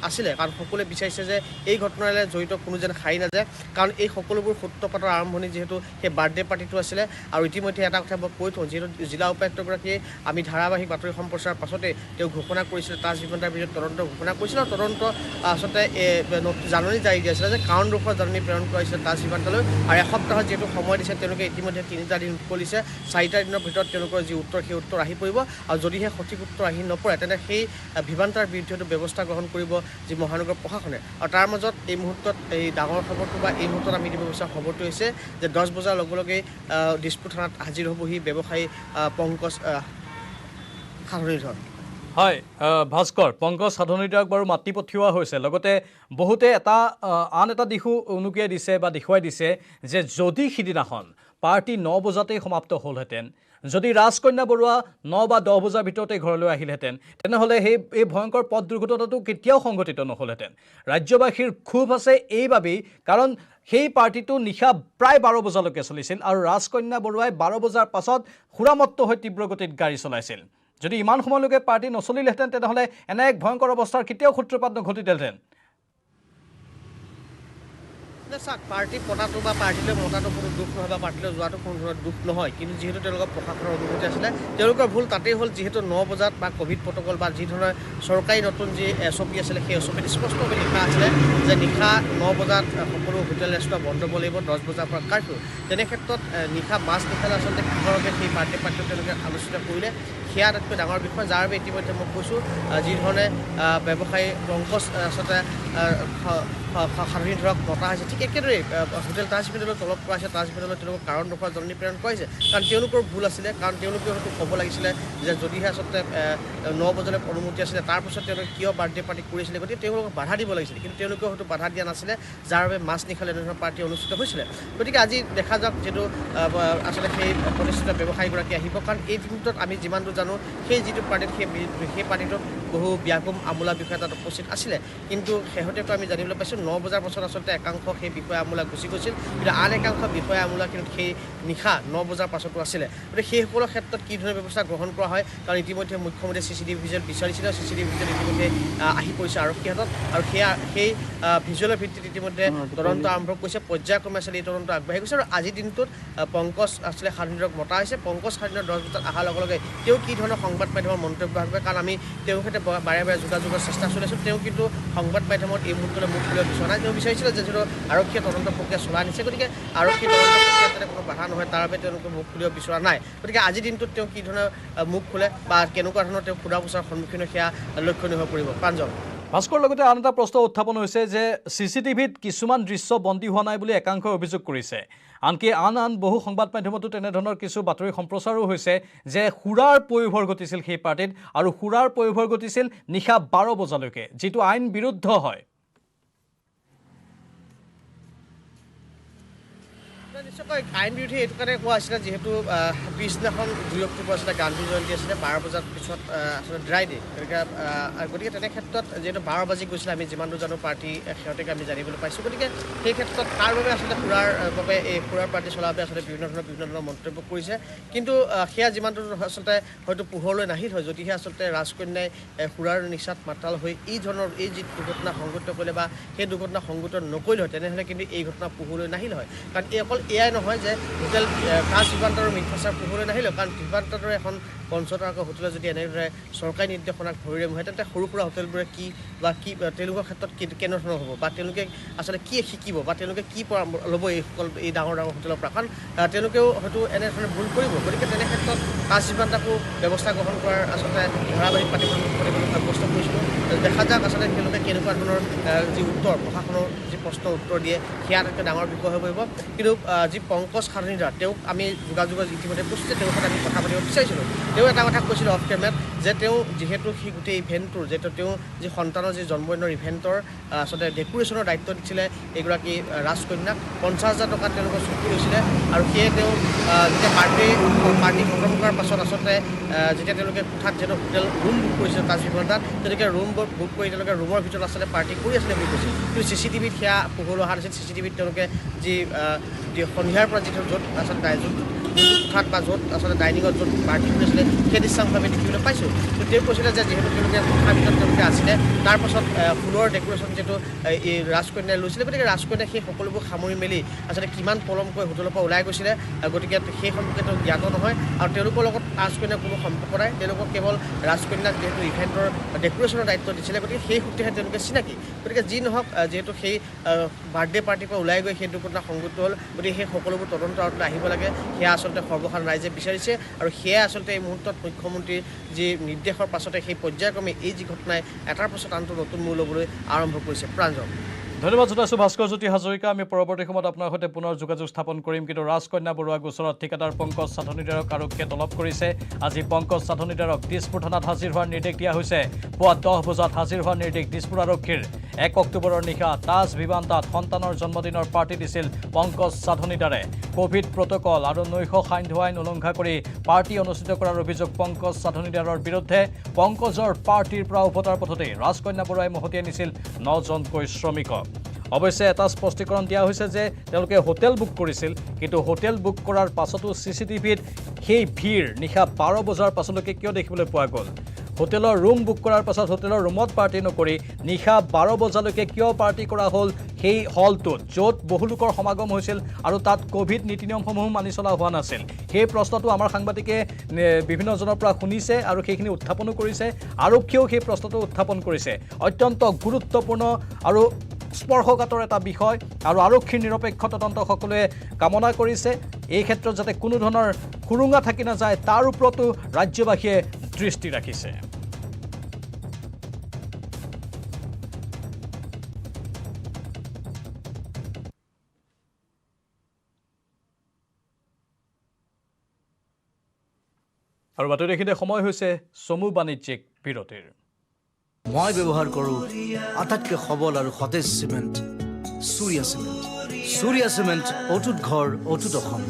আছিলে কাৰণ সকলোৱে বিচাৰিছে যে এই ঘটনাৰে জড়িত কোনো যেন সাৰি নাযায় কাৰণ এই সকলোবোৰ সূত্ৰপাতৰ আৰম্ভণি যিহেতু সেই বাৰ্থডে পাৰ্টিটো আছিলে আৰু ইতিমধ্যে এটা কথা মই কৈ থওঁ যিহেতু জিলা উপায়ুক্তগৰাকীয়ে আমি ধাৰাবাহিক বাতৰি সম্প্ৰচাৰৰ পাছতে তেওঁ ঘোষণা কৰিছিলে তাজ বিমানতাৰ বিৰুদ্ধে তদন্ত ঘোষণা কৰিছিল আৰু তদন্ত আচলতে জাননী জাৰি দিয়া আছিলে যে কাৰণ ৰূপৰ জাননী প্ৰেৰণ কৰা হৈছিলে তাজ বিমানতালৈ আৰু এসপ্তাহত যিহেতু সময় সময় দিছে তেওঁলোকে ইতিমধ্যে 3টা দিন উৎকলিছে 4টা দিনৰ ভিতৰত তেওঁলোকৰ যি উত্তৰ সেই উত্তৰ আহি পৰিব আৰু যদিহে সঠিক উত্তৰ আহি নপৰে তেনে সেই বিভ্ৰান্তাৰ বিৰুদ্ধে ব্যৱস্থা গ্ৰহণ কৰিব যি মহানগৰ প্ৰশাসনে আৰু তাৰ মাজত এই মুহূৰ্তত এই ডাঙৰ খবৰটো বা এই মুহূৰ্তত আমি দিব বিচৰা খবৰটো হৈছে যে 10 বজাৰ লগে লগে দিছপুৰ থানাত হাজিৰ হ'বহি ব্যৱসায়ী পংকজ সাধনীধৰ হয় ভাস্কৰ পংকজ সাধনীধৰক বাৰু মাতি পঠিওৱা হৈছে লগতে বহুতে আন এটা দিশো উনুকিয়াই দিছে বা দেখুৱাই দিছে যে যদি সিদিনাখন পাৰ্টি 9 বজাতেই সমাপ্ত হ'লহেঁতেন যদি ৰাজকন্যা বৰুৱা 9 বা 10 বজাৰ ভিতৰতে ঘৰলৈ আহিলহেঁতেন তেনেহ'লে এই ভয়ংকৰ পথ দুৰ্ঘটনাটো কেতিয়াও সংঘটিত নহ'লহেঁতেন ৰাজ্যবাসীৰ ক্ষোভ আছে এইবাবেই কাৰণ সেই পাৰ্টিটো নিশা প্ৰায় 12 বজালৈকে চলিছিল আৰু ৰাজকন্যা বৰুৱাই 12 বজাৰ পাছত সুৰামত্ত হৈ তীব্ৰ গতিত গাড়ী চলাইছিল যদি ইমান সময়লৈকে পাৰ্টি নচলিলহেঁতেন তেনেহ'লে এনে এক ভয়ংকৰ অৱস্থাৰ কেতিয়াও সূত্ৰপাত নঘটিলহেঁতেন চাওক পাৰ্টি পতাটো বা পাৰ্টিলৈ মতাটো কোনো দুখ নহয় বা পাৰ্টিলৈ যোৱাটো কোনো ধৰণৰ দুখ নহয় কিন্তু যিহেতু তেওঁলোকৰ প্ৰশাসনৰ অনুমতি আছিলে তেওঁলোকৰ ভুল তাতেই হ'ল যিহেতু 9 বজাত বা ক'ভিড প্ৰট'কল বা যি ধৰণৰ চৰকাৰী নতুন যি SOP আছিলে সেই SOPত স্পষ্টভাৱে লিখা আছিলে যে নিশা 9 বজাত সকলো হোটেল ৰেষ্টুৰেণ্ট বন্ধ হ'ব লাগিব 10 বজাৰ পৰা কাৰ্ফিউ তেনে ক্ষেত্ৰত নিশা বাছ নিশালে আচলতে কিহৰ বাবে সেই পাৰ্টিটো তেওঁলোকে আলোচনা কৰিলে সেয়া আটাইতকৈ ডাঙৰ বিষয় যাৰ বাবে ইতিমধ্যে মই কৈছোঁ যি ধৰণে ব্যৱসায়ী পংকজ আচলতে সাধনীধৰক মতা হৈছে ঠিক একেদৰে হোটেল তাজ হোটেলত তলব কৰা হৈছে তাজ হোটেলত তেওঁলোকক কাৰণ দেখুওৱা জননী প্ৰেৰণ কৰা হৈছে কাৰণ তেওঁলোকৰ ভুল আছিলে কাৰণ তেওঁলোকে হয়তো ক'ব লাগিছিলে যে যদিহে আচলতে 9 বজালৈ অনুমতি আছিলে তাৰপিছত তেওঁলোকে কিয় বাৰ্থডে পাৰ্টি কৰিছিলে গতিকে তেওঁলোকক বাধা দিব লাগিছিলে কিন্তু তেওঁলোকে হয়তো বাধা দিয়া নাছিলে যাৰ বাবে মাছ নিশালে এনেধৰণৰ পাৰ্টি অনুষ্ঠিত হৈছিলে গতিকে আজি দেখা যাওক যিটো আচলতে সেই প্ৰতিষ্ঠিত ব্যৱসায়ীগৰাকী আহিব কাৰণ এই দিনটোত আমি যিমান দূৰ জানো সেই যিটো পাৰ্টিত সেই পাৰ্টিটোত বহু ব্যাপক আমোলা বিষয় তাত উপস্থিত আছিলে কিন্তু শেহতীয়াকৈ আমি জানিবলৈ পাইছোঁ 9 বজাৰ পাছত আচলতে একাংশ সেই বিষয়া আমোলা গুচি গৈছিল কিন্তু আন একাংশ বিষয়া আমোলা কিন্তু সেই নিশা 9 বজাৰ পাছতো আছিলে গতিকে সেইসকলৰ ক্ষেত্ৰত কি ধৰণৰ ব্যৱস্থা গ্ৰহণ কৰা হয় কাৰণ ইতিমধ্যে মুখ্যমন্ত্ৰীয়ে CCTV ভিজুৱেল বিচাৰিছিলে CCTV ভিজুৱেল ইতিমধ্যে আহি পৰিছে আৰক্ষী হাতত আৰু সেই ভিজুৱেলৰ ভিত্তিত ইতিমধ্যে তদন্ত আৰম্ভ কৰিছে পৰ্যায়ক্ৰমে আচলতে এই তদন্ত আগবাঢ়ি গৈছে আৰু আজিৰ দিনটোত পংকজ আচলতে সাধনীধৰক মতা হৈছে পংকজ সাধনীধৰ 10 বজাত অহাৰ লগে লগে তেওঁ কি ধৰণৰ সংবাদ মাধ্যমৰ মন্তব্য আগবে কাৰণ আমি তেওঁৰ সৈতে বাৰে বাৰে যোগাযোগৰ চেষ্টা চলাই আছোঁ তেওঁ কিন্তু সংবাদ মাধ্যমত এই মুহূৰ্তলৈ মুখ খুলিব বিচৰা নাই তেওঁ বিচাৰিছিলে যে যিটো আৰক্ষীয়ে তদন্ত প্ৰক্ৰিয়া চলাই নিছে গতিকে আৰক্ষী তদন্ত প্ৰক্ৰিয়াত যাতে কোনো বাধা নহয় তাৰ বাবে তেওঁলোকে মুখ খুলিব বিচৰা নাই গতিকে আজিৰ দিনটোত তেওঁ কি ধৰণৰ মুখ খোলে বা কেনেকুৱা ধৰণৰ তেওঁ সোধা পোছাৰ সন্মুখীন সেয়া লক্ষণীয় হৈ পৰিব প্ৰাঞ্জল ভাস্কৰ লগতে আন এটা প্ৰশ্ন উত্থাপন হৈছে যে CCTVত কিছুমান দৃশ্য বন্দী হোৱা নাই বুলি একাংশই অভিযোগ কৰিছে আনকি আন বহু সংবাদ মাধ্যমতো তেনেধৰণৰ কিছু বাতৰি সম্প্ৰচাৰো হৈছে যে সুৰাৰ পয়োভৰ ঘটিছিল সেই পাৰ্টিত আৰু সুৰাৰ পয়োভৰ ঘটিছিল নিশা 12 বজালৈকে যিটো আইন বিৰুদ্ধ হয় নিশ্চয়কৈ আইন বিৰোধী এইটো কাৰণে কোৱা হৈছিলে যিহেতু পিছদিনাখন 2 অক্টোবৰ আছিলে গান্ধী জয়ন্তী আছিলে 12 বজাৰ পিছত আচলতে ড্ৰাই ডে গতিকে তেনে ক্ষেত্ৰত যিহেতু 12 বাজি গৈছিলে আমি যিমান দূৰ জানো পাৰ্টি সিহঁতকে আমি জানিবলৈ পাইছোঁ গতিকে সেই ক্ষেত্ৰত তাৰ বাবে আচলতে সুৰাৰ বাবে এই সুৰাৰ পাৰ্টি চলাৰ বাবে আচলতে বিভিন্ন ধৰণৰ মন্তব্য কৰিছে কিন্তু সেয়া যিমান দূৰ আচলতে হয়তো পোহৰলৈ নাহিল হয় যদিহে আচলতে ৰাজকন্যাই সুৰাৰ নিচাত মাতাল হৈ এই ধৰণৰ এই যি দুৰ্ঘটনা সংঘটিত কৰিলে বা সেই দুৰ্ঘটনা সংঘটিত নকৰিলে হয় তেনেহ'লে কিন্তু এই ঘটনা পোহৰলৈ নাহিল হয় কাৰণ এই অকল এয়াই নহয় যে হোটেল তাজ বিমানবন্দৰৰ মিথ্যাচাৰ পোহৰলৈ নাহিলে কাৰণ বিমানবন্দৰৰ এখন পঞ্চতাৰকা হোটেলত যদি এনেদৰে চৰকাৰী নিৰ্দেশনাক ভৰিৰে মোহে তেন্তে সৰু সুৰা হোটেলবোৰে কি তেওঁলোকৰ ক্ষেত্ৰত কেনেধৰণৰ হ'ব বা তেওঁলোকে আচলতে কি শিকিব বা তেওঁলোকে কি ল'ব এই ডাঙৰ হোটেলৰ পৰা কাৰণ তেওঁলোকেও হয়তো এনেধৰণে ভুল কৰিব গতিকে তেনে ক্ষেত্ৰত তাজ বিমানবন্দৰকো ব্যৱস্থা গ্ৰহণ কৰাৰ আচলতে ধাৰাবাহিক পাতিবলৈ সাব্যস্ত কৰিছিলোঁ দেখা যাওক আচলতে তেওঁলোকে কেনেকুৱা ধৰণৰ যি উত্তৰ প্ৰশাসনৰ যি প্ৰশ্নৰ উত্তৰ দিয়ে সেয়া আটাইতকৈ ডাঙৰ বিষয় হৈ পৰিব কিন্তু যি পংকজ সাধনীধৰ তেওঁক আমি যোগাযোগৰ ইতিমধ্যে কৈছোঁ তেওঁৰ সৈতে আমি কথা পাতিব বিচাৰিছিলোঁ তেওঁ এটা কথা কৈছিলে অফ কেমেৰাত যে তেওঁ যিহেতু সেই গোটেই ইভেণ্টটোৰ যিহেতু তেওঁ যি সন্তানৰ যি জন্মদিনৰ ইভেণ্টৰ আচলতে ডেকোৰেশ্যনৰ দায়িত্ব দিছিলে এগৰাকী ৰাজকন্যাক 50,000 টকা তেওঁলোকৰ চকু লৈছিলে আৰু সেয়ে তেওঁ যেতিয়া পাৰ্টি খতম কৰাৰ পাছত আচলতে যেতিয়া তেওঁলোকে কোঠাত যিহেতু হোটেল ৰুম বুক কৰিছিলে তাজ বিমানবন্দৰত তেওঁলোকে ৰুম বুক কৰি তেওঁলোকে ৰুমৰ ভিতৰত আচলতে পাৰ্টি কৰি আছিলে বুলি কৈছিল কিন্তু CCTVত সেয়া পোহৰলৈ অহা নাছিল CCTVত তেওঁলোকে যি সন্ধিয়াৰ পৰা যিটো য'ত আচলতে কোঠাত বা য'ত আচলতে ডাইনিঙত য'ত পাৰ্টি কৰিছিলে সেই দৃশ্যাংশ আমি দেখিবলৈ পাইছোঁ তো তেওঁ কৈছিলে যে যিহেতু তেওঁলোকে কোঠাৰ ভিতৰত তেওঁলোকে আছিলে তাৰপাছত ফুলৰ ডেক'ৰেশ্যন যিহেতু এই ৰাজকন্যাই লৈছিলে গতিকে ৰাজকন্যাই সেই সকলোবোৰ সামৰি মেলি আচলতে কিমান পলমকৈ হোটেলৰ পৰা ওলাই গৈছিলে গতিকে সেই সম্পৰ্কে তেওঁ জ্ঞাত নহয় আৰু তেওঁলোকৰ লগত ৰাজকন্যাৰ কোনো সম্পৰ্ক নাই তেওঁলোকক কেৱল ৰাজকন্যাক যিহেতু ইভেণ্টৰ ডেক'ৰেশ্যনৰ দায়িত্ব দিছিলে গতিকে সেই সূত্ৰেহে তেওঁলোকে চিনাকি গতিকে যি নহওক যিহেতু সেই বাৰ্থডে পাৰ্টিৰ পৰা ওলাই গৈ সেই দুৰ্ঘটনা সংঘটিত হ'ল গতিকে সেই সকলোবোৰ তদন্ত আঁতৰলৈ আহিব লাগে সেয়া আচলতে সৰ্বসাধাৰণ ৰাইজে বিচাৰিছে আৰু সেয়া আচলতে এই মুহূৰ্তত মুখ্যমন্ত্ৰীৰ যি নিৰ্দেশৰ পাছতে সেই পৰ্যায়ক্ৰমে এই যি ঘটনাই এটাৰ পাছত আনটো নতুন মূল ল'বলৈ আৰম্ভ কৰিছে প্ৰাঞ্জল ধন্যবাদ জনাইছোঁ ভাস্কৰজ্যোতি হাজৰিকা আমি পৰৱৰ্তী সময়ত আপোনাৰ সৈতে পুনৰ যোগাযোগ স্থাপন কৰিম কিন্তু ৰাজকন্যা বৰুৱা গোচৰত ঠিকাদাৰ পংকজ সাধনীদাৰক আৰক্ষীয়ে তলব কৰিছে আজি পংকজ সাধনীদাৰক দিছপুৰ থানাত হাজিৰ হোৱাৰ নিৰ্দেশ দিয়া হৈছে পুৱা 10 বজাত হাজিৰ হোৱাৰ নিৰ্দেশ দিছপুৰ আৰক্ষীৰ 1 অক্টোবৰৰ নিশা তাজ ভিভান্তাত সন্তানৰ জন্মদিনৰ পাৰ্টি দিছিল পংকজ সাধনীদাৰে কোভিড প্ৰটকল আৰু নৈশ সান্ধ্য আইন উলংঘা কৰি পাৰ্টি অনুষ্ঠিত কৰাৰ অভিযোগ পংকজ সাধনীদাৰৰ বিৰুদ্ধে পংকজৰ পাৰ্টিৰ পৰা উভতাৰ পথতে ৰাজকন্যা বৰুৱাই মহতিয়াই নিছিল 9জনকৈ শ্ৰমিকক অৱশ্যে এটা স্পষ্টীকৰণ দিয়া হৈছে যে তেওঁলোকে হোটেল বুক কৰিছিল কিন্তু হোটেল বুক কৰাৰ পাছতো চিচিটিভিত সেই ভিৰ নিশা 12 বজাৰ পাছলৈকে কিয় দেখিবলৈ পোৱা গ'ল হোটেলৰ ৰুম বুক কৰাৰ পাছত হোটেলৰ ৰুমত পাৰ্টি নকৰি নিশা 12 বজালৈকে কিয় পাৰ্টি কৰা হ'ল সেই হলটোত য'ত বহু লোকৰ সমাগম হৈছিল আৰু তাত কোভিড নীতি নিয়মসমূহ মানি চলা হোৱা নাছিল সেই প্ৰশ্নটো আমাৰ সাংবাদিকে বিভিন্নজনৰ পৰা শুনিছে আৰু সেইখিনি উত্থাপনো কৰিছে আৰক্ষীয়েও সেই প্ৰশ্নটো উত্থাপন কৰিছে অত্যন্ত গুৰুত্বপূৰ্ণ আৰু স্পৰ্শকাতৰ এটা বিষয় আৰু আৰক্ষীৰ নিৰপেক্ষ তদন্ত সকলোৱে কামনা কৰিছে এই ক্ষেত্ৰত যাতে কোনো ধৰণৰ খুৰুঙা থাকি নাযায় তাৰ ওপৰতো ৰাজ্যবাসীয়ে দৃষ্টি ৰাখিছে আৰু বাতৰি দেখিতে সময় হৈছে চমু বাণিজ্যিক বিৰতিৰ মই ব্যৱহাৰ কৰোঁ আটাইতকৈ সবল আৰু সতেজ cement Surya cement Surya cement অটুট ঘৰ অটুট অসম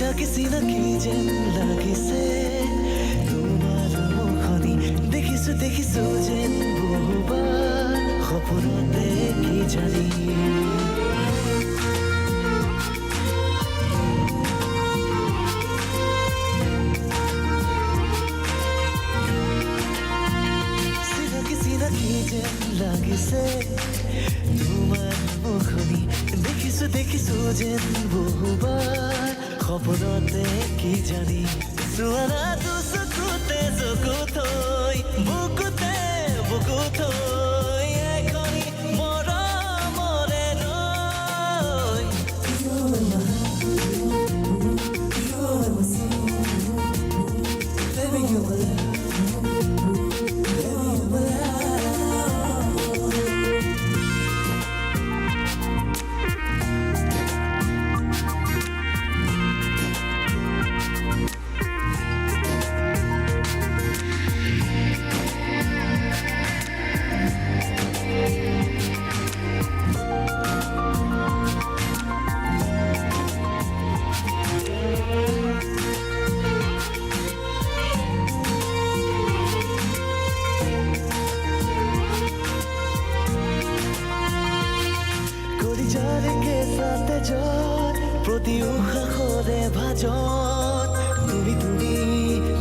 চিনাকি চিনাকি যেন লাগিছে তোমাৰ মুখনি দেখিছো দেখিছো যেন বহুবাৰ সপোনতে কি জানি চিনাকি চিনাকি যেন লাগিছে তোমাৰ মুখনি দেখিছো দেখিছো যেন বহুবাৰ সপোনতে কি জানি চোৱাটো চকুতে চকু থৈ বুকুতে বুকু থৈ এখনি মৰমৰে ৰৈ কলিজাৰে কেঁচাতে যত প্ৰতি উশাহৰে ভাজত তুমি তুমি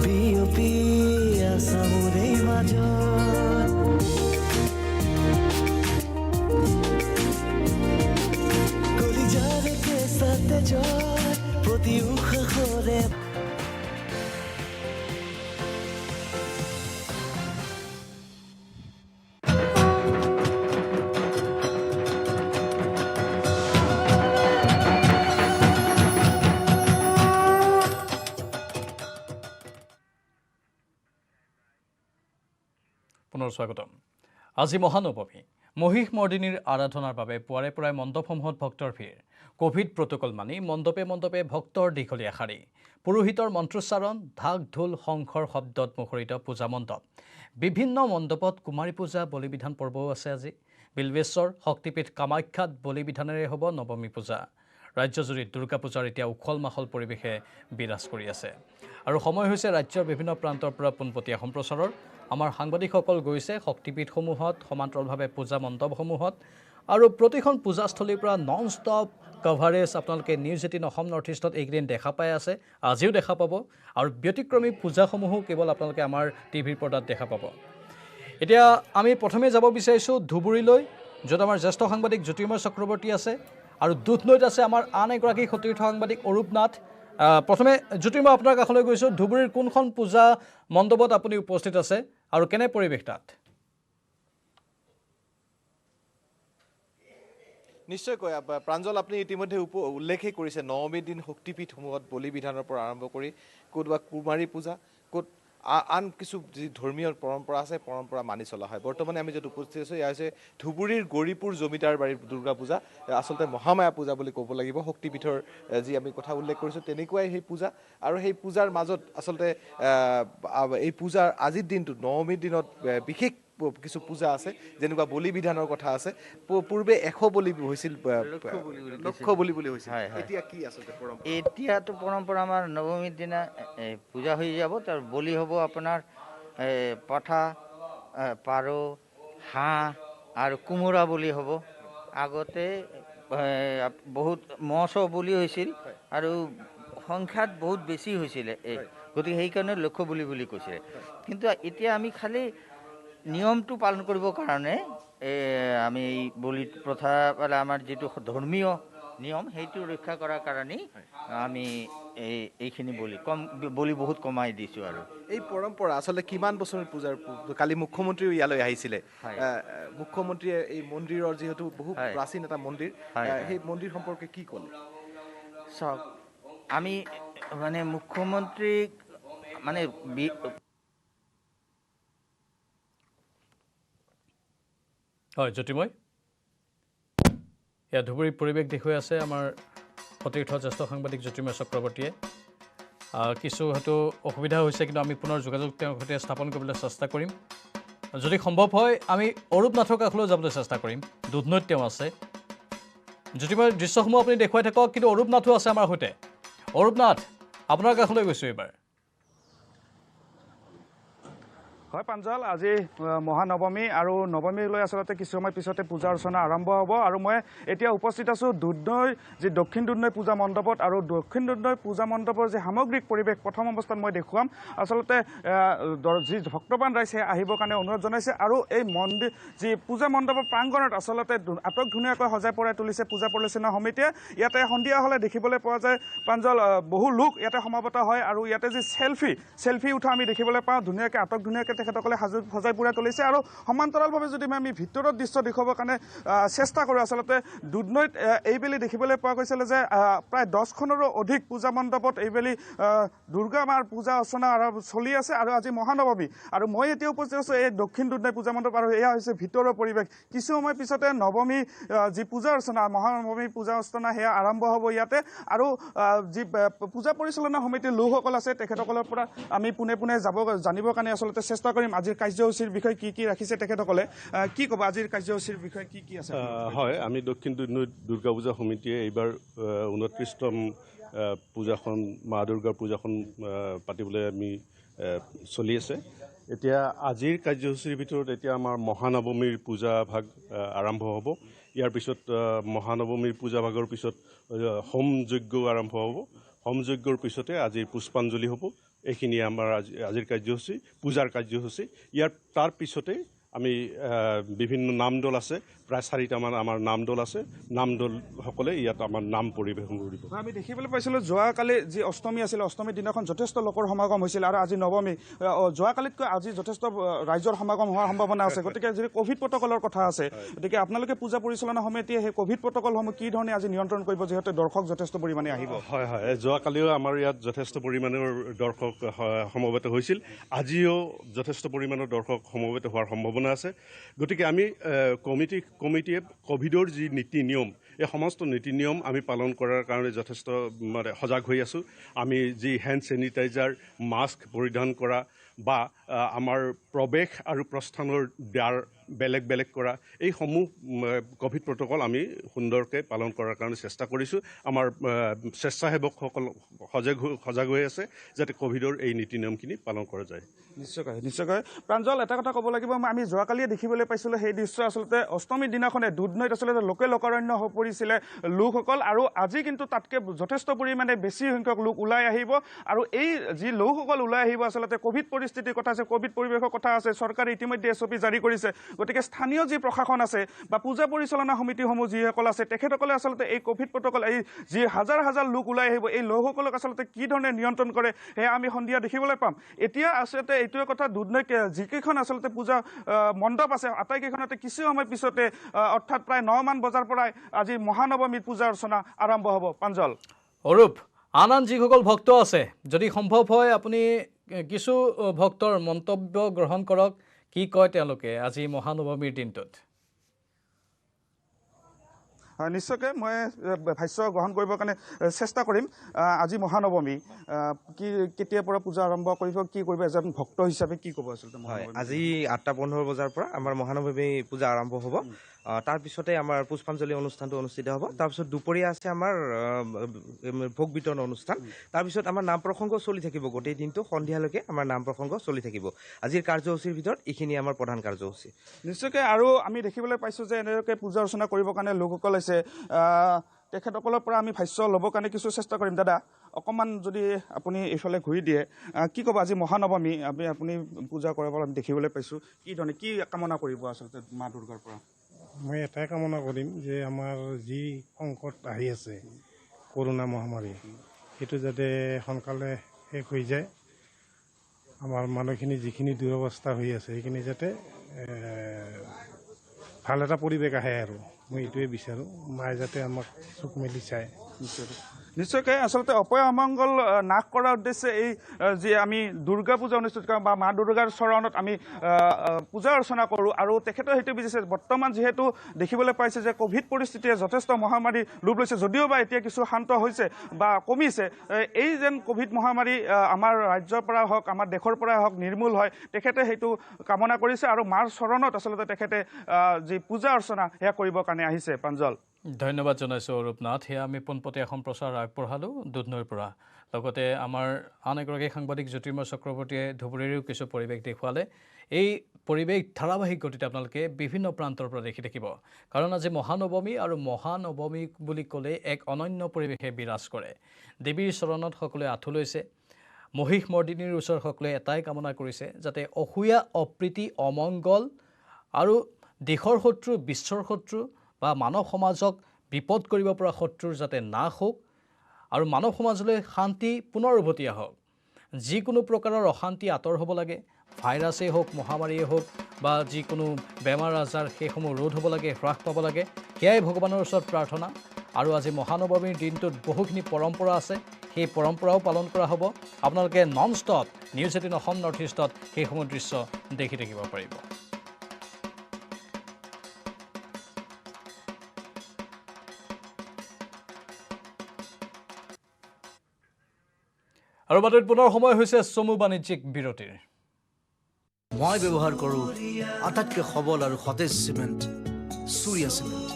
বিয়পি আছা মোৰে মাজত কলিজাৰে কেঁচাতে যত প্ৰতি উশাহৰে পুনৰ স্বাগতম আজি মহানৱমী মহিষ মৰ্দিনীৰ আৰাধনাৰ বাবে পুৱাৰে পৰাই মণ্ডপসমূহত ভক্তৰ ভিৰ কোভিড প্ৰটোকল মানি মণ্ডপে মণ্ডপে ভক্তৰ দীঘলীয়া শাৰী পুৰোহিতৰ মন্ত্ৰোচ্চাৰণ ঢাক ঢোল শংখৰ শব্দত মুখৰিত পূজা মণ্ডপ বিভিন্ন মণ্ডপত কুমাৰী পূজা বলিবিধান পৰ্বও আছে আজি বিলবেশ্বৰ শক্তিপীঠ কামাখ্যাত বলিবিধানেৰে হ'ব নৱমী পূজা ৰাজ্যজুৰি দুৰ্গা পূজাৰ এতিয়া উখল মাখল পৰিৱেশে বিৰাজ কৰি আছে আৰু সময় হৈছে ৰাজ্যৰ বিভিন্ন প্ৰান্তৰ পৰা পোনপটীয়া সম্প্ৰচাৰৰ আমাৰ সাংবাদিকসকল গৈছে শক্তিপীঠসমূহত সমান্তৰালভাৱে পূজা মণ্ডপসমূহত আৰু প্ৰতিখন পূজাস্থলীৰ পৰা নন ষ্টপ কভাৰেজ আপোনালোকে নিউজ 18 অসম নৰ্থ ইষ্টত এইকেইদিন দেখা পাই আছে আজিও দেখা পাব আৰু ব্যতিক্ৰমী পূজাসমূহো কেৱল আপোনালোকে আমাৰ টিভিৰ পৰ্দাত দেখা পাব এতিয়া আমি প্ৰথমে যাব বিচাৰিছোঁ ধুবুৰীলৈ য'ত আমাৰ জ্যেষ্ঠ সাংবাদিক জ্যোতিৰ্ময় চক্ৰৱৰ্তী আছে আৰু দুধনৈত আছে আমাৰ আন এগৰাকী সতীৰ্থ সাংবাদিক অৰূপ নাথ প্ৰথমে জ্যোতিৰ্ময় আপোনাৰ কাষলৈ গৈছোঁ ধুবুৰীৰ কোনখন পূজা মণ্ডপত আপুনি উপস্থিত আছে আৰু কেনে পৰিৱেশ তাত নিশ্চয়কৈ প্ৰাঞ্জল আপুনি ইতিমধ্যে উল্লেখেই কৰিছে নৱমীৰ দিন শক্তিপীঠসমূহত বলিবিধানৰ পৰা আৰম্ভ কৰি ক'ৰবাত কুমাৰী পূজা ক'ত আন কিছু যি ধৰ্মীয় পৰম্পৰা আছে পৰম্পৰা মানি চলা হয় বৰ্তমানে আমি য'ত উপস্থিত আছোঁ এয়া হৈছে ধুবুৰীৰ গৌৰীপুৰ জমিদাৰ বাৰীৰ দুৰ্গা পূজা আচলতে মহামায়া পূজা বুলি ক'ব লাগিব শক্তিপীঠৰ যি আমি কথা উল্লেখ কৰিছোঁ তেনেকুৱাই সেই পূজা আৰু সেই পূজাৰ মাজত আচলতে এই পূজাৰ আজিৰ দিনটোত নৱমীৰ দিনত বিশেষ কিছু পূজা আছে যেনেকুৱা বলিবিধানৰ কথা আছে পূৰ্বে 100 বলি হৈছিল লক্ষ বলি বুলি হৈছিল এতিয়া কি আচলতে পৰম্পৰা এতিয়াতো পৰম্পৰা আমাৰ নৱমীৰ দিনা পূজা হৈ যাব তাৰ বলি হ'ব আপোনাৰ পাঠা পাৰ হাঁহ আৰু কোমোৰা বলি হ'ব আগতে বহুত মহ বলি হৈছিল আৰু সংখ্যাত বহুত বেছি হৈছিলে গতিকে সেইকাৰণে লক্ষ্য বলি বুলি কৈছিলে কিন্তু এতিয়া আমি খালি নিয়মটো পালন কৰিবৰ কাৰণে আমি এই বলি প্ৰথা আমাৰ যিটো ধৰ্মীয় নিয়ম সেইটো ৰক্ষা কৰাৰ কাৰণেই আমি এইখিনি বলি বহুত কমাই দিছোঁ আৰু এই পৰম্পৰা আচলতে কিমান বছৰ পূজাৰ কালি মুখ্যমন্ত্ৰীও ইয়ালৈ আহিছিলে মুখ্যমন্ত্ৰীয়ে এই মন্দিৰৰ যিহেতু বহু প্ৰাচীন এটা মন্দিৰ সেই মন্দিৰ সম্পৰ্কে কি ক'লে চাওক আমি মানে মুখ্যমন্ত্ৰীক মানে হয় জ্যোতিৰ্ময় এয়া ধুবুৰীৰ পৰিৱেশ দেখুৱাই আছে আমাৰ সতীৰ্থ জ্যেষ্ঠ সাংবাদিক জ্যোতিৰ্ময় চক্ৰৱৰ্তীয়ে কিছু হয়তো অসুবিধা হৈছে কিন্তু আমি পুনৰ যোগাযোগ তেওঁৰ সৈতে স্থাপন কৰিবলৈ চেষ্টা কৰিম যদি সম্ভৱ হয় আমি অৰূপ নাথৰ কাষলৈ যাবলৈ চেষ্টা কৰিম দুধনৈত তেওঁ আছে জ্যোতিৰ্ময় দৃশ্যসমূহ আপুনি দেখুৱাই থাকক কিন্তু অৰূপ নাথো আছে আমাৰ সৈতে অৰূপ নাথ আপোনাৰ কাষলৈ গৈছোঁ এইবাৰ। হয় প্ৰাঞ্জল, আজি মহানৱমী আৰু নৱমীলৈ আচলতে কিছু সময় পিছতে পূজা অৰ্চনা আৰম্ভ হ'ব আৰু মই এতিয়া উপস্থিত আছোঁ দুধনৈ যি দক্ষিণ দুধনৈ পূজা মণ্ডপত আৰু দক্ষিণ দুধনৈ পূজা মণ্ডপৰ যি সামগ্ৰিক পৰিৱেশ প্ৰথম অৱস্থাত মই দেখুৱাম। আচলতে যি ভক্তবান ৰাইজে আহিবৰ কাৰণে অনুৰোধ জনাইছে আৰু এই মন্দিৰ যি পূজা মণ্ডপৰ প্ৰাংগণত আচলতে আটক ধুনীয়াকৈ সজাই পৰাই তুলিছে পূজা পৰিচালনা সমিতিয়ে। ইয়াতে সন্ধিয়া হ'লে দেখিবলৈ পোৱা যায় প্ৰাঞ্জল বহু লোক ইয়াতে সমাগত হয় আৰু ইয়াতে যি চেলফি উঠা আমি দেখিবলৈ পাওঁ। ধুনীয়াকৈ আটক ধুনীয়াকৈ তেখেতসকলে সজাই পৰাই তুলিছে আৰু সমান্তৰালভাৱে যদি আমি ভিতৰত দৃশ্য দেখুৱাবৰ কাৰণে চেষ্টা কৰোঁ, আচলতে দুধনৈত এইবেলি দেখিবলৈ পোৱা গৈছিলে যে প্ৰায় 10খনৰো অধিক পূজা মণ্ডপত এইবেলি দুৰ্গা মাৰ পূজা অৰ্চনা চলি আছে আৰু আজি মহানৱমী। আৰু মই এতিয়া উপস্থিত আছোঁ এই দক্ষিণ দুধনৈ পূজা মণ্ডপ আৰু এয়া হৈছে ভিতৰৰ পৰিৱেশ। কিছু সময় পিছতে নৱমী যি পূজা অৰ্চনা মহানৱমী পূজা অৰ্চনা সেয়া আৰম্ভ হ'ব ইয়াতে। আৰু যি পূজা পৰিচালনা সমিতিৰ লোকসকল আছে তেখেতসকলৰ পৰা আমি পোনে পোনে জানিবৰ কাৰণে আচলতে চেষ্টা কৰিম আজিৰ কাৰ্যসূচীৰ বিষয়ে কি ৰাখিছে তেখেতসকলে। কি ক'ব আজিৰ কাৰ্যসূচীৰ বিষয়ে কি আছে? হয়, আমি দক্ষিণ দুধনৈ দুৰ্গা পূজা সমিতিয়ে এইবাৰ 29তম পূজাখন মা দুৰ্গাৰ পূজাখন পাতিবলৈ আমি চলি আছে। এতিয়া আজিৰ কাৰ্যসূচীৰ ভিতৰত এতিয়া আমাৰ মহানৱমীৰ পূজা ভাগ আৰম্ভ হ'ব। ইয়াৰ পিছত মহানৱমীৰ পূজা ভাগৰ পিছত হোম যজ্ঞ আৰম্ভ হ'ব। হোম যজ্ঞৰ পিছতে আজিৰ পুষ্পাঞ্জলি হ'ব। এইখিনিয়ে আমাৰ আজিৰ কাৰ্যসূচী, পূজাৰ কাৰ্যসূচী। ইয়াৰ তাৰ পিছতে আমি বিভিন্ন নামদল আছে, প্ৰায় 4টামান আমাৰ নামদল আছে। নামদলসকলে ইয়াত আমাৰ নাম পৰিৱেশন কৰিব। আমি দেখিবলৈ পাইছিলোঁ যোৱাকালি যি অষ্টমী আছিল, অষ্টমীৰ দিনাখন যথেষ্ট লোকৰ সমাগম হৈছিল আৰু আজি নৱমী। যোৱাকালিতকৈ আজি যথেষ্ট ৰাইজৰ সমাগম হোৱাৰ সম্ভাৱনা আছে। গতিকে যদি ক'ভিড প্ৰট'কলৰ কথা আছে, গতিকে আপোনালোকে পূজা পৰিচালনা সমিতিয়ে সেই ক'ভিড প্ৰট'কলসমূহ কি ধৰণে আজি নিয়ন্ত্ৰণ কৰিব, যিহেতু দৰ্শক যথেষ্ট পৰিমাণে আহিব? হয়, যোৱাকালিও আমাৰ ইয়াত যথেষ্ট পৰিমাণৰ দৰ্শক সমবেত হৈছিল। আজিও যথেষ্ট পৰিমাণৰ দৰ্শক সমবেত হোৱাৰ সম্ভাৱনা আছে। গতিকে আমি কমিটিয়ে ক'ভিডৰ যি নীতি নিয়ম, এই সমস্ত নীতি নিয়ম আমি পালন কৰাৰ কাৰণে যথেষ্ট সজাগ হৈ আছোঁ। আমি যি হেণ্ড চেনিটাইজাৰ, মাস্ক পৰিধান কৰা বা আমাৰ প্ৰৱেশ আৰু প্ৰস্থানৰ দ্বাৰ বেলেগ কৰা, এইসমূহ ক'ভিড প্ৰট'কল আমি সুন্দৰকৈ পালন কৰাৰ কাৰণে চেষ্টা কৰিছোঁ। আমাৰ স্বেচ্ছাসেৱকসকল সজাগ হৈ আছে যাতে ক'ভিডৰ এই নীতি নিয়মখিনি পালন কৰা যায়। নিশ্চয়কৈ প্ৰাঞ্জল, এটা কথা ক'ব লাগিব, আমি যোৱাকালিয়ে দেখিবলৈ পাইছিলোঁ সেই দৃশ্য। আচলতে অষ্টমীৰ দিনাখনে দুধনৈত আচলতে লোকাৰণ্য হৈ পৰিছিলে লোকসকল আৰু আজি কিন্তু তাতকৈ যথেষ্ট পৰিমাণে বেছি সংখ্যক লোক ওলাই আহিব। আৰু এই যি লোকসকল ওলাই আহিব আচলতে ক'ভিড পৰিস্থিতিৰ কথা আছে, ক'ভিড পৰিৱেশৰ কথা আছে। চৰকাৰে ইতিমধ্যে SOP জাৰি কৰিছে। গতিকে স্থানীয় যি প্ৰশাসন আছে বা পূজা পৰিচালনা সমিতিসমূহ যিসকল আছে তেখেতসকলে আচলতে এই ক'ভিড প্ৰট'কল, এই যি হাজাৰ লোক ওলাই আহিব এই লোকসকলক আচলতে কি ধৰণে নিয়ন্ত্ৰণ কৰে সেয়া আমি সন্ধিয়া দেখিবলৈ পাম। এতিয়া আচলতে এইটোৱে কথা, দুধনৈ যিকেইখন আচলতে পূজা মণ্ডপ আছে আটাইকেইখনতে কিছু সময় পিছতে অৰ্থাৎ প্ৰায় 9মান বজাৰ পৰাই আজি মহানৱমীৰ পূজা অৰ্চনা আৰম্ভ হ'ব। প্ৰাঞ্জল, অৰূপ, আন যিসকল ভক্ত আছে যদি সম্ভৱ হয় আপুনি কিছু ভক্তৰ মন্তব্য গ্ৰহণ কৰক। কি কয় তেওঁলোকে আজি মহানৱমীৰ দিনটোত? নিশ্চয়কৈ মই ভাষ্য গ্ৰহণ কৰিবৰ কাৰণে চেষ্টা কৰিম। আজি মহানৱমী, কেতিয়াৰ পৰা পূজা আৰম্ভ কৰিব, কি কৰিব এজন ভক্ত হিচাপে কি ক'ব আচলতে? আজি 8:15 বজাৰ পৰা আমাৰ মহানৱমী পূজা আৰম্ভ হ'ব। তাৰপিছতে আমাৰ পুষ্পাঞ্জলি অনুষ্ঠানটো অনুষ্ঠিত হ'ব। তাৰপিছত দুপৰীয়া আছে আমাৰ ভোগ বিতৰণ অনুষ্ঠান। তাৰপিছত আমাৰ নাম প্ৰসংগ চলি থাকিব গোটেই দিনটো, সন্ধিয়ালৈকে আমাৰ নাম প্ৰসংগ চলি থাকিব। আজিৰ কাৰ্যসূচীৰ ভিতৰত এইখিনি আমাৰ প্ৰধান কাৰ্যসূচী। নিশ্চয়কৈ। আৰু আমি দেখিবলৈ পাইছোঁ যে এনেকৈ পূজা অৰ্চনা কৰিবৰ কাৰণে লোকসকল আছে, তেখেতসকলৰ পৰা আমি ভাষ্য ল'বৰ কাৰণে কিছু চেষ্টা কৰিম। দাদা, অকণমান যদি আপুনি এইফালে ঘূৰি দিয়ে, কি ক'ব আজি মহানৱমী আপুনি পূজা কৰাৰ পৰা আমি দেখিবলৈ পাইছোঁ, কি ধৰণে কি কামনা কৰিব আচলতে মা দুৰ্গাৰ পৰা? মই এটাই কামনা কৰিম যে আমাৰ যি সংকট আহি আছে কৰোণা মহামাৰী, সেইটো যাতে সোনকালে শেষ হৈ যায়। আমাৰ মানুহখিনি যিখিনি দুৰৱস্থা হৈ আছে সেইখিনি যাতে ভাল এটা পৰিৱেশ আহে আৰু মই এইটোৱে বিচাৰোঁ। মায়ে যাতে আমাক চকু মেলি চায়। নিশ্চয়কৈ। আচলতে অপয় অমংগল নাশ কৰাৰ উদ্দেশ্যে এই যি আমি দুৰ্গা পূজা অনুষ্ঠিত কৰোঁ বা মা দুৰ্গাৰ চৰণত আমি পূজা অৰ্চনা কৰোঁ। আৰু তেখেতে সেইটো বিচাৰিছে, বৰ্তমান যিহেতু দেখিবলৈ পাইছে যে ক'ভিড পৰিস্থিতিয়ে যথেষ্ট মহামাৰী ৰূপ লৈছে, যদিও বা এতিয়া কিছু শান্ত হৈছে বা কমিছে, এই যেন ক'ভিড মহামাৰী আমাৰ ৰাজ্যৰ পৰা হওক, আমাৰ দেশৰ পৰাই হওক নিৰ্মূল হয়, তেখেতে সেইটো কামনা কৰিছে। আৰু মাৰ চৰণত আচলতে তেখেতে যি পূজা অৰ্চনা সেয়া কৰিবৰ কাৰণে আহিছে। প্ৰাঞ্জল, ধন্যবাদ জনাইছোঁ অৰূপ নাথ। সেয়া আমি পোনপটীয়া সম্প্ৰচাৰ আগবঢ়ালোঁ দুধনৈৰ পৰা। লগতে আমাৰ আন এগৰাকী সাংবাদিক জ্যোতিৰ্ময় চক্ৰৱৰ্তীয়ে ধুবুৰীৰো কিছু পৰিৱেশ দেখুৱালে এই পৰিৱেশ ধাৰাবাহিক গতিতে আপোনালোকে বিভিন্ন প্ৰান্তৰ পৰা দেখি থাকিব কাৰণ আজি মহানৱমী আৰু মহানৱমী বুলি ক'লে এক অনন্য পৰিৱেশে বিৰাজ কৰে দেৱীৰ চৰণত সকলোৱে আঁঠু লৈছে মহিষ মৰ্দিনীৰ ওচৰত সকলোৱে এটাই কামনা কৰিছে যাতে অসূয়া অপ্ৰীতি অমংগল আৰু দেশৰ শত্ৰু বিশ্বৰ শত্ৰু বা মানৱ সমাজক বিপদ কৰিব পৰা শত্ৰুৰ যাতে নাশ হওক আৰু মানৱ সমাজলৈ শান্তি পুনৰ উভতি আহক যিকোনো প্ৰকাৰৰ অশান্তি আঁতৰ হ'ব লাগে ভাইৰাছেই হওক মহামাৰীয়ে হওক বা যিকোনো বেমাৰ আজাৰ সেইসমূহ ৰোধ হ'ব লাগে হ্ৰাস পাব লাগে সেয়াই ভগৱানৰ ওচৰত প্ৰাৰ্থনা আৰু আজি মহানৱমীৰ দিনটোত বহুখিনি পৰম্পৰা আছে সেই পৰম্পৰাও পালন কৰা হ'ব আপোনালোকে non stop news 18 Assam north ইষ্টত সেইসমূহ দৃশ্য দেখি থাকিব পাৰিব আৰু বাতৰিত পুনৰ সময় হৈছে চমু বাণিজ্যিক বিৰতিৰ মই ব্যৱহাৰ কৰোঁ আটাইতকৈ সবল আৰু সতেজ চিমেণ্ট সূৰ্য চিমেণ্ট